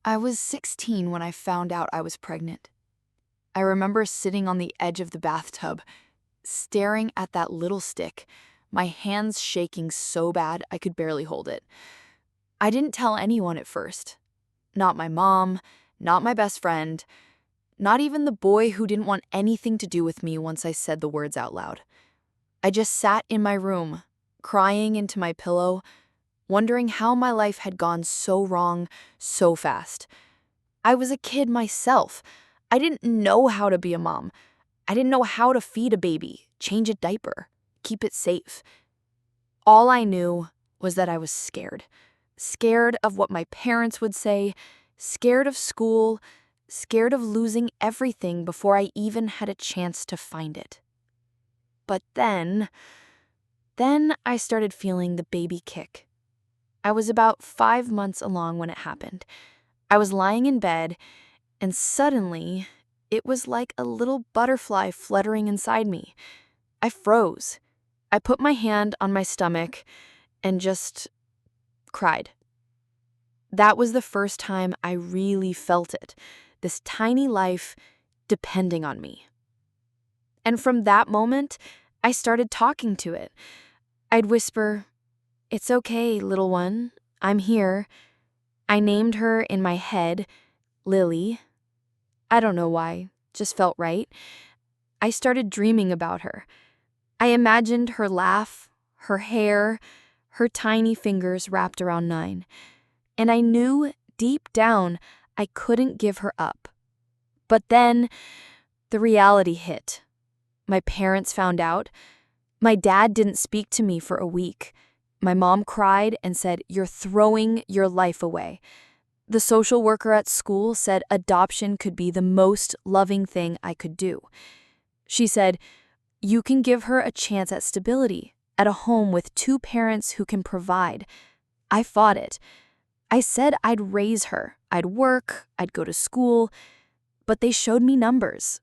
I was 16 when I found out I was pregnant. I remember sitting on the edge of the bathtub, staring at that little stick, my hands shaking so bad I could barely hold it. I didn't tell anyone at first. Not my mom, not my best friend, not even the boy who didn't want anything to do with me once I said the words out loud. I just sat in my room, crying into my pillow, wondering how my life had gone so wrong so fast. I was a kid myself. I didn't know how to be a mom. I didn't know how to feed a baby, change a diaper, keep it safe. All I knew was that I was scared. Scared of what my parents would say, scared of school, scared of losing everything before I even had a chance to find it. But then I started feeling the baby kick. I was about 5 months along when it happened. I was lying in bed, and suddenly, it was like a little butterfly fluttering inside me. I froze. I put my hand on my stomach and just cried. That was the first time I really felt it, this tiny life depending on me. And from that moment, I started talking to it. I'd whisper, "It's okay, little one. I'm here." I named her in my head, Lily. I don't know why, just felt right. I started dreaming about her. I imagined her laugh, her hair, her tiny fingers wrapped around mine. And I knew deep down I couldn't give her up. But then the reality hit. My parents found out. My dad didn't speak to me for a week. My mom cried and said, "You're throwing your life away." The social worker at school said adoption could be the most loving thing I could do. She said, "You can give her a chance at stability, at a home with 2 parents who can provide." I fought it. I said I'd raise her, I'd work, I'd go to school, but they showed me numbers.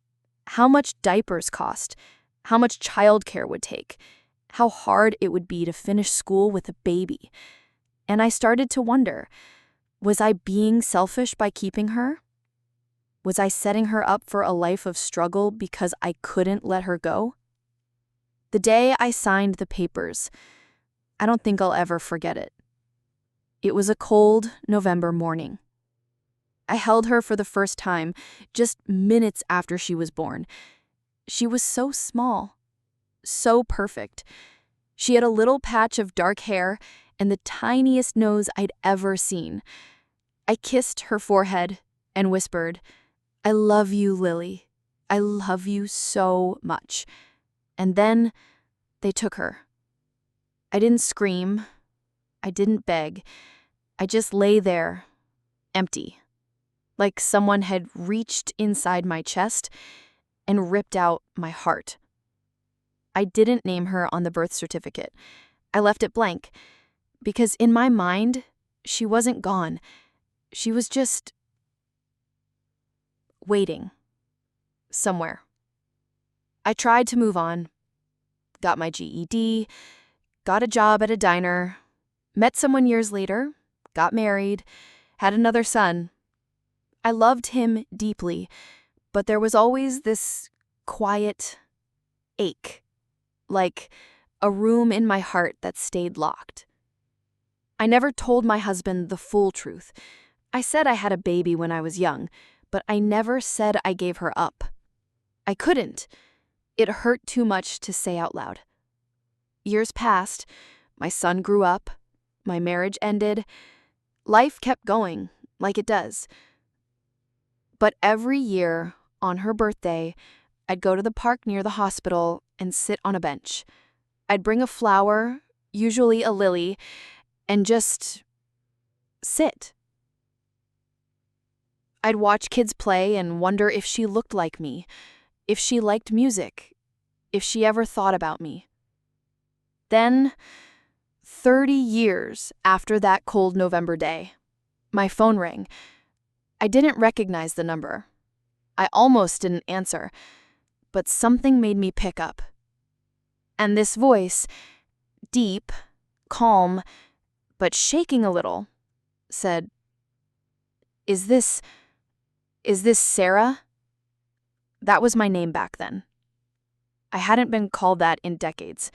How much diapers cost, how much childcare would take, how hard it would be to finish school with a baby. And I started to wonder, was I being selfish by keeping her? Was I setting her up for a life of struggle because I couldn't let her go? The day I signed the papers, I don't think I'll ever forget it. It was a cold November morning. I held her for the first time, just minutes after she was born. She was so small, so perfect. She had a little patch of dark hair and the tiniest nose I'd ever seen. I kissed her forehead and whispered, "I love you, Lily. I love you so much." And then they took her. I didn't scream. I didn't beg. I just lay there, empty, like someone had reached inside my chest and ripped out my heart. I didn't name her on the birth certificate. I left it blank because in my mind, she wasn't gone. She was just waiting somewhere. I tried to move on, got my GED, got a job at a diner, met someone years later, got married, had another son. I loved him deeply, but there was always this quiet ache, like a room in my heart that stayed locked. I never told my husband the full truth. I said I had a baby when I was young, but I never said I gave her up. I couldn't. It hurt too much to say out loud. Years passed, my son grew up, my marriage ended. Life kept going, like it does. But every year, on her birthday, I'd go to the park near the hospital and sit on a bench. I'd bring a flower, usually a lily, and just sit. I'd watch kids play and wonder if she looked like me, if she liked music, if she ever thought about me. Then, 30 years after that cold November day, my phone rang. I didn't recognize the number. I almost didn't answer, but something made me pick up. And this voice, deep, calm, but shaking a little, said, Is this Sarah? That was my name back then. I hadn't been called that in decades.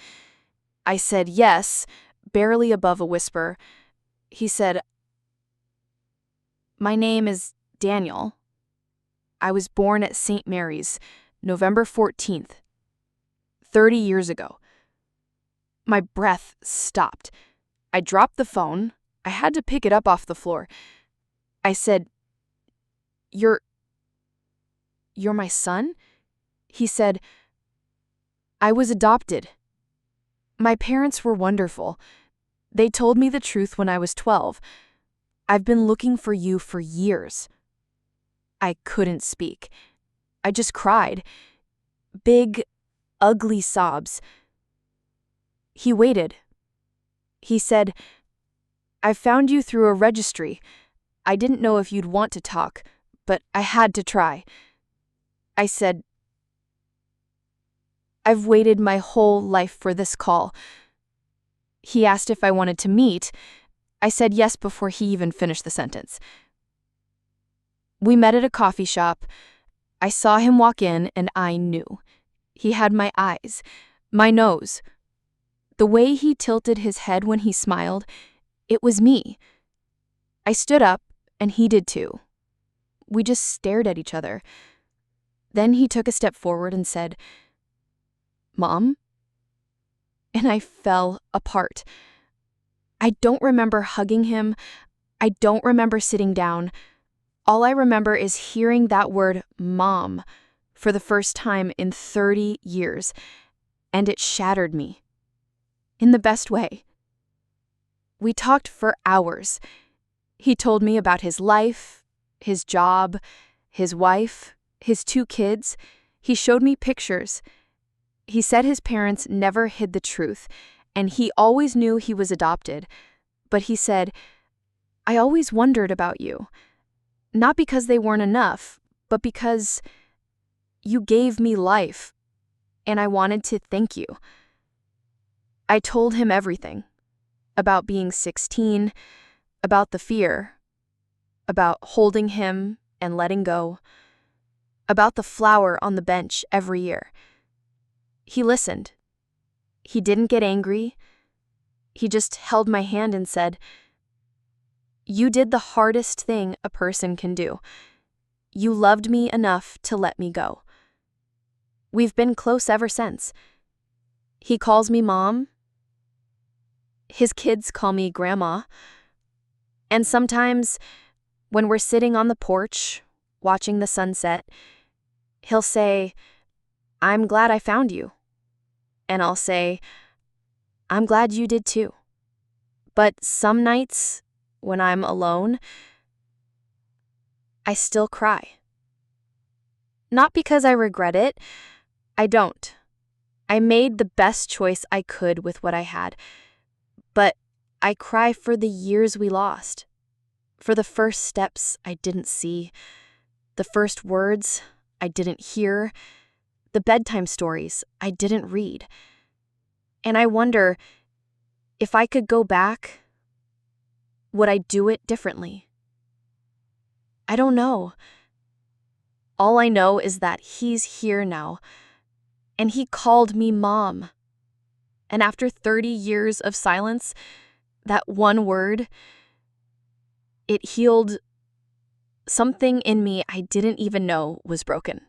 I said yes, barely above a whisper. He said, "My name is Daniel. I was born at St. Mary's, November 14th, 30 years ago." My breath stopped. I dropped the phone. I had to pick it up off the floor. I said, You're my son?" He said, "I was adopted. My parents were wonderful. They told me the truth when I was 12. I've been looking for you for years." I couldn't speak. I just cried. Big, ugly sobs. He waited. He said, "I found you through a registry. I didn't know if you'd want to talk, but I had to try." I said, "I've waited my whole life for this call." He asked if I wanted to meet. I said yes before he even finished the sentence. We met at a coffee shop. I saw him walk in and I knew. He had my eyes, my nose. The way he tilted his head when he smiled, it was me. I stood up and he did too. We just stared at each other. Then he took a step forward and said, "Mom?" And I fell apart. I don't remember hugging him. I don't remember sitting down. All I remember is hearing that word mom for the first time in 30 years, and it shattered me. In the best way. We talked for hours. He told me about his life, his job, his wife, his 2 kids. He showed me pictures. He said his parents never hid the truth, and he always knew he was adopted. But he said, "I always wondered about you. Not because they weren't enough, but because you gave me life, and I wanted to thank you." I told him everything. About being 16, about the fear, about holding him and letting go, about the flower on the bench every year. He listened. He didn't get angry. He just held my hand and said, "You did the hardest thing a person can do. You loved me enough to let me go." We've been close ever since. He calls me mom. His kids call me grandma. And sometimes, when we're sitting on the porch, watching the sunset, he'll say, "I'm glad I found you." And I'll say, "I'm glad you did too." But some nights, when I'm alone, I still cry. Not because I regret it. I don't. I made the best choice I could with what I had. But I cry for the years we lost. For the first steps I didn't see. The first words I didn't hear. The bedtime stories I didn't read. And I wonder, if I could go back, would I do it differently? I don't know. All I know is that he's here now, and he called me mom. And after 30 years of silence, that one word, it healed something in me I didn't even know was broken.